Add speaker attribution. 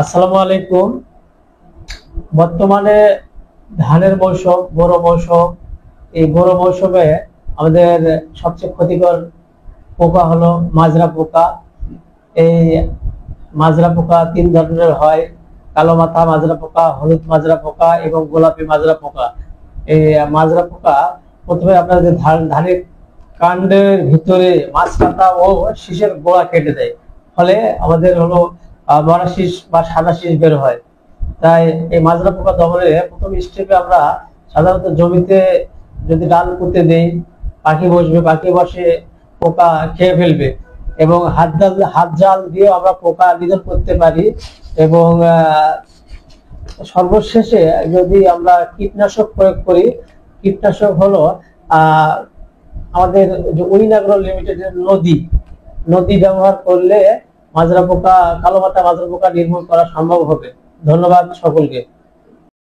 Speaker 1: আসসালামু আলাইকুম। বর্তমানে ধানের মৌসুম, বড় মৌসুম। এই বড় মৌসুমে আমাদের সবচেয়ে ক্ষতিকর পোকা হলো মাজরা পোকা। এই মাজরা পোকা তিন ধরনের হয়: কালো মাথা মাজরা পোকা, হলুদ মাজরা পোকা এবং গোলাপি মাজরা পোকা। এই মাজরা পোকা প্রথমে আপনাদের ধানের কাণ্ডের ভিতরে মাঝখানটা ও শীষের গোড়া কেটে দেয়, ফলে আমাদের হলো মরা শীষ বা সাদা শীষ বের হয়। তাই এই মাজরা পোকা দমনে প্রথম স্টেপে আমরা সাধারণত জমিতে যদি ডাল পুঁতে দেই, পাখি বসবে, পাখি বসে পোকা খেয়ে ফেলবে। এবং হাত জাল দিয়ে আমরা পোকা নিধন করতে পারি। এবং সর্বশেষে যদি আমরা কীটনাশক প্রয়োগ করি, কীটনাশক হলো আমাদের যে উইনাগ্রো লিমিটেডের নদী ব্যবহার করলে মাজরা পোকা, কালো মাথা মাজরা পোকা নির্মূল করা সম্ভব হবে। ধন্যবাদ সকলকে।